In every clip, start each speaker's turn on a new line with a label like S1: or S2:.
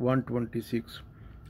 S1: 126।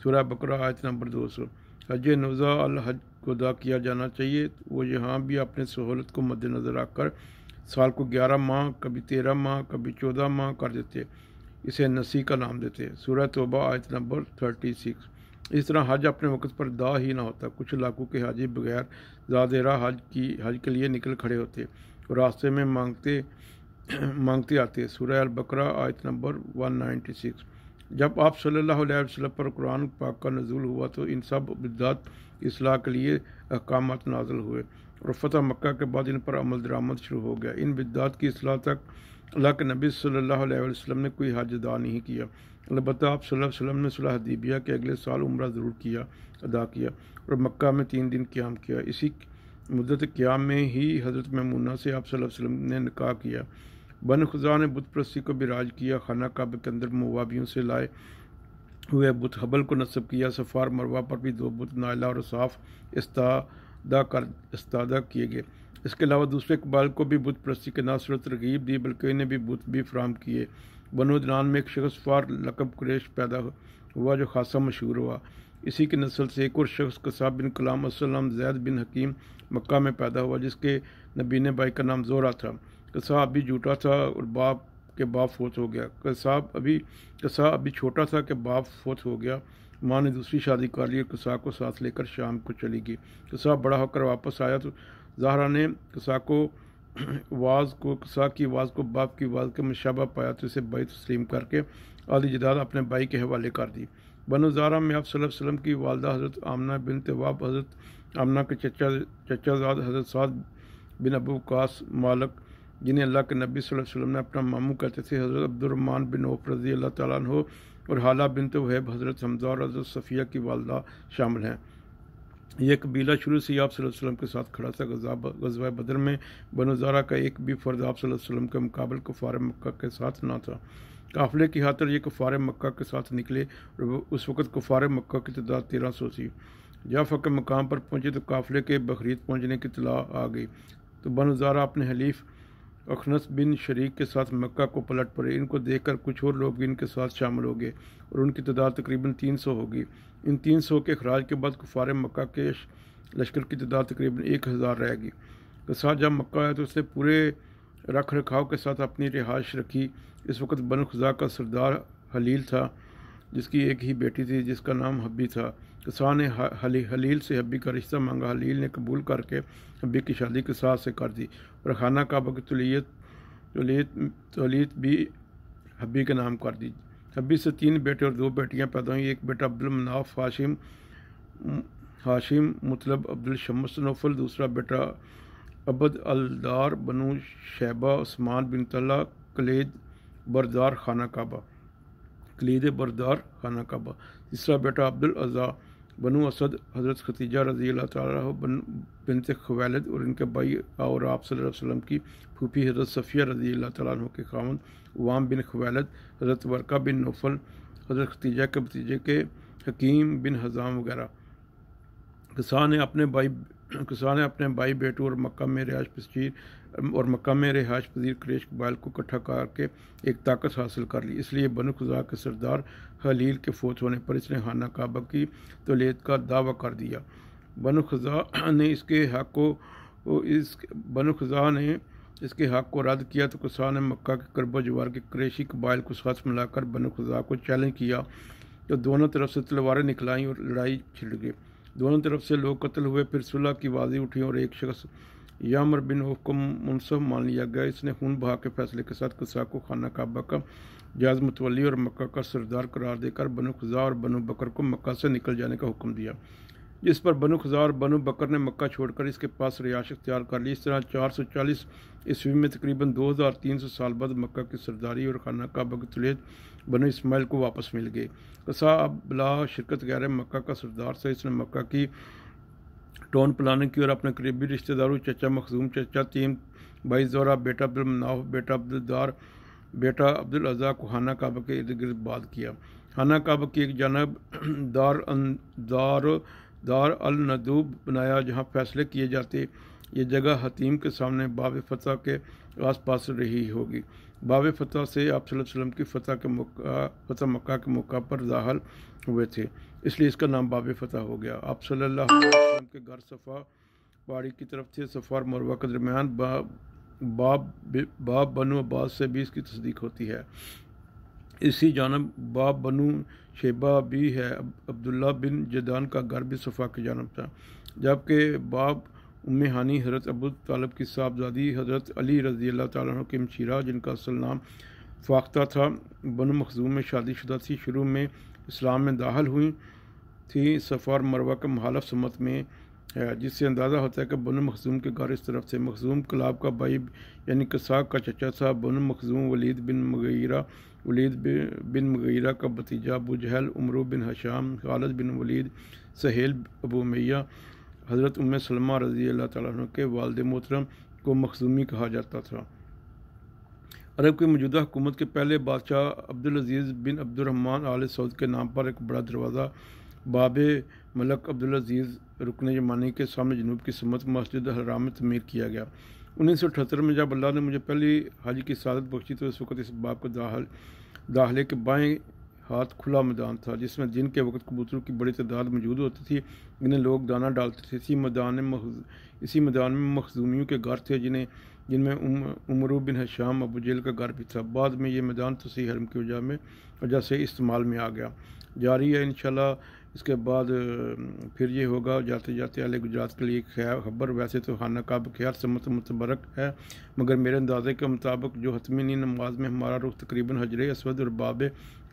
S1: سورہ بقرہ آیت نمبر 200۔ حج نوزہ الحج کو ادا کیا جانا چاہیے۔ وہ یہاں بھی اپنے سہولت کو مد نظر رکھ کر سال کو 11 ماہ، کبھی 13 ماہ، کبھی 14 ماہ کر دیتے، اسے نسی کا نام دیتے۔ سورہ توبہ آیت نمبر 36۔ اس طرح حج اپنے وقت پر ادا ہی نہ ہوتا۔ کچھ علاقوں کے حاجی بغیر زاد راہ حج کے لیے نکل کھڑے ہوتے اور راستے میں مانگتے آتے۔ سورہ البقرہ آیت نمبر 196۔ جب آپ صلی اللہ علیہ وسلم پر قرآن پاک کا نزول ہوا تو ان سب بدعات کی اصلاح کے لیے احکامات نازل ہوئے اور فتح مکہ کے بعد ان پر عمل درآمد شروع ہو گیا۔ ان بدعات کی اصلاح تک اللہ کے نبی صلی اللہ علیہ وسلم نے کوئی حج ادا نہیں کیا۔ البتہ آپ صلی اللہ علیہ وسلم نے صلح حدیبیہ کے اگلے سال عمرہ ضرور ادا کیا اور مکہ میں 3 دن قیام کیا۔ اسی مدت قیام میں ہی حضرت میمونہ سے آپ صلی اللہ علیہ وسلم نے نکاح کیا۔ بنو خزاعہ نے بت پرستی کو بھی راج کیا۔ خانہ کعبہ کے اندر موابیوں سے لائے ہوئے بت حبل کو نصب کیا۔ صفا اور مروہ پر بھی 2 بت نائلہ اور صاف استادہ کیے گئے۔ اس کے علاوہ دوسرے قبائل کو بھی بت پرستی کے نہ صرف ترغیب دی بلکہ انہیں بھی بت بھی فراہم کیے۔ بنو عدنان میں ایک شخص فار لقب قریش پیدا ہوا جو خاصا مشہور ہوا۔ اسی کی نسل سے ایک اور شخص قصاب بن کلام السلام زید بن حکیم مکہ میں پیدا ہوا جس کے نبینے بھائی کا نام زورا تھا۔ قصاب ابھی جھوٹا تھا اور باپ فوت ہو گیا۔ قصاب ابھی چھوٹا تھا کہ باپ فوت ہو گیا۔ ماں نے دوسری شادی کر لی اور قصاب کو ساتھ لے کر شام کو چلی گئی۔ قصاب بڑا ہو کر واپس آیا تو زہرا نے قصاب کی آواز کو باپ کی آواز کے مشابہ پایا تو اسے بیع تسلیم کر کے آدھی جائیداد اپنے بھائی کے حوالے کر دی۔ بنو زہرا میں آپ صلی اللہ علیہ وسلم کی والدہ حضرت آمنہ بنت وہب، حضرت آمنہ کے چچا زاد حضرت سعد بن ابو وقاص مالک جنہیں اللہ کے نبی صلی اللہ علیہ وسلم نے اپنا ماموں کہتے تھے، حضرت عبد الرحمن بن عوف رضی اللہ تعالیٰ عنہ اور حالہ بنت وہب، حضرت حمزہ اور حضرت صفیہ کی والدہ شامل ہیں۔ یہ قبیلہ شروع سے آپ صلی اللہ علیہ وسلم کے ساتھ کھڑا تھا۔ غزوہ بدر میں بنو زہرا کا ایک بھی فرد آپ صلی اللہ علیہ وسلم کے مقابل کفار مکہ کے ساتھ نہ تھا۔ قافلے کی خاطر یہ کفار مکہ کے ساتھ نکلے اور اس وقت کفار مکہ کی تعداد 1300 تھی۔ جعفہ کے مقام پر پہنچے تو قافلے کے بخریت پہنچنے کی اطلاع آ گئی تو بنو زہرا اپنے حلیف اخنس بن شریک کے ساتھ مکہ کو پلٹ پڑے۔ ان کو دیکھ کر کچھ اور لوگ بھی ان کے ساتھ شامل ہو گئے اور ان کی تعداد تقریباً 300 ہو گئی۔ ان 300 کے اخراج کے بعد کفار مکہ کے لشکر کی تعداد تقریباً 1000 رہ گئی۔ قصہ جب مکہ آیا تو اس نے پورے رکھ رکھاؤ کے ساتھ اپنی رہائش رکھی۔ اس وقت بنو خزاعہ کا سردار حلیل تھا جس کی ایک ہی بیٹی تھی جس کا نام حبی تھا۔ قصہ نے حلیل سے حبی کا رشتہ مانگا۔ حلیل نے قبول کر کے حبی کی شادی قصہ سے کر دی اور خانہ کعبہ کی تولیت بھی حبی کے نام کر دی۔ حبی سے 3 بیٹے اور 2 بیٹیاں پیدا ہوئیں۔ ایک بیٹا عبد المناف ہاشم مطلب عبد الشمس نوفل، دوسرا بیٹا عبد الدار بنو شیبہ عثمان بن طلحہ کلید بردار خانہ کعبہ، تیسرا بیٹا عبد العزا بنو اسد حضرت ختیجہ رضی اللہ تعالیٰ عنہ بنت خویلد اور ان کے بھائی اور آپ صلی اللہ علیہ وسلم کی پھوپھی حضرت صفیہ رضی اللہ تعالیٰ عنہ کے خاوند عوام بن خویلد، حضرت ورقہ بن نوفل، حضرت ختیجہ کے بھتیجے کے حکیم بن حزام وغیرہ۔ قصہ نے اپنے بھائی بیٹوں اور مکہ میں رہائش پذیر قریش قبائل کو اکٹھا کر کے ایک طاقت حاصل کر لی۔ اس لیے بنو خزاعہ کے سردار حلیل کے فوت ہونے پر اس نے خانہ کعبہ کی تولیت کا دعویٰ کر دیا۔ بنو خزاعہ نے اس کے حق کو رد کیا تو قصہ نے مکہ کے قرب و جوار کے قریشی قبائل کو ساتھ ملا کر بنو خزاعہ کو چیلنج کیا تو دونوں طرف سے تلواریں نکلائیں اور لڑائی چھڑ گئی۔ دونوں طرف سے لوگ قتل ہوئے۔ پھر صلح کی آوازیں اٹھیں اور ایک شخص یامر بن عوف کو منصف مان لیا گیا۔ اس نے خون بہا کے فیصلے کے ساتھ قصہ کو خانہ کعبہ کا جائز متولی اور مکہ کا سردار قرار دے کر بنو خزاعہ اور بنو بکر کو مکہ سے نکل جانے کا حکم دیا، جس پر بنو خزاعہ اور بنو بکر نے مکہ چھوڑ کر اس کے پاس رہائش اختیار کر لی۔ اس طرح 440 عیسوی میں تقریباً 2300 سال بعد مکہ کی سرداری اور خانہ کعبہ کی تولیت بنو اسماعیل کو واپس مل گئی۔ قصہ اب بلا شرکت غیر مکہ کا سردار تھا۔ اس نے مکہ کی ٹاؤن پلاننگ کی اور اپنے قریبی رشتہ داروں چچا مخزوم، چچا تیم، بھائی زورا، بیٹا عبد المناف، بیٹا عبد الدار، بیٹا عبد العزا کو خانہ کعبہ کے ارد گرد باد کیا۔ خانہ کعبہ کی ایک جانب دار الندوب بنایا جہاں فیصلے کیے جاتے۔ یہ جگہ حتیم کے سامنے باب فتح کے آس پاس رہی ہوگی۔ باب فتح سے آپ صلی اللہ علیہ وسلم کی فتح مکہ کے موقع پر داخل ہوئے تھے۔ اس لیے اس کا نام باب فتح ہو گیا۔ آپ صلی اللہ علیہ وسلم کے گھر صفا پہاڑی کی طرف تھے۔ صفا اور مروہ کے درمیان باب بنو عباس سے بھی اس کی تصدیق ہوتی ہے۔ اسی جانب باب بنو شیبہ بھی ہے۔ عبداللہ بن جدان کا گھر بھی صفا کی جانب تھا، جبکہ باب ام ہانی حضرت ابو طالب کی صاحبزادی حضرت علی رضی اللہ تعالیٰ عنہ کی مشیرہ، جن کا اصل نام فاختہ تھا، بنو مخزوم میں شادی شدہ تھی۔ شروع میں اسلام میں داخل ہوئی تھی۔ صفا اور مروہ کا محالف سمت میں ہے، جس سے اندازہ ہوتا ہے کہ بنو مخزوم کے گھر اس طرف سے۔ مخزوم کلاب کا بھائی یعنی قصاق کا چچا تھا۔ بنو مخزوم ولید بن مغیرہ کا بھتیجا، ابو جہل، عمرو بن حشام، خالد بن ولید، سہیل، ابو امیہ، حضرت ام سلمہ رضی اللہ تعالیٰ عنہ کے والد محترم کو مخزومی کہا جاتا تھا۔ عرب کی موجودہ حکومت کے پہلے بادشاہ عبدالعزیز بن عبد الرحمن آل سعود کے نام پر ایک بڑا دروازہ باب ملک عبدالعزیز رکن یمانی کے سامنے جنوب کی سمت مسجد الحرام میں تعمیر کیا گیا۔ 1978 میں جب اللہ نے مجھے پہلی حج کی سعادت بخشی تو اس وقت اس باب کے داخلے کے بائیں ہاتھ کھلا میدان تھا، جس میں دن کے وقت کبوتروں کی بڑی تعداد موجود ہوتی تھی، جنہیں لوگ دانہ ڈالتے تھے۔ اسی میدان میں مخزومیوں کے گھر تھے، جن میں عمرو بن حشام، ابو جہل کا گھر بھی تھا۔ بعد میں یہ میدان تصحیح حرم کی وجہ سے استعمال میں آ گیا۔ جاری ہے انشاءاللہ اس کے بعد پھر یہ ہوگا۔ جاتے جاتے اہل گجرات کے لیے خبر، ویسے تو خانہ کعبہ کی ہر سمت متبرک ہے، مگر میرے اندازے کے مطابق جو حتمی نماز میں ہمارا رخ تقریباً حجر اسود اور باب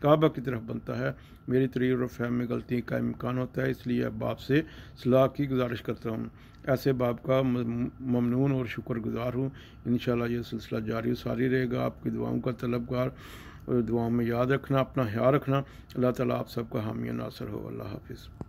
S1: کعبہ کی طرف بنتا ہے۔ میری تحریر اور فہم میں غلطی کا امکان ہوتا ہے، اس لیے اب آپ سے صلاح کی گزارش کرتا ہوں۔ ایسے باب کا ممنون اور شکر گزار ہوں۔ انشاءاللہ یہ سلسلہ جاری و ساری رہے گا۔ آپ کی دعاؤں کا طلبگار، دعاؤں میں یاد رکھنا، اپنا خیال رکھنا۔ اللہ تعالیٰ آپ سب کا حامی و ناصر ہو۔ اللہ حافظ۔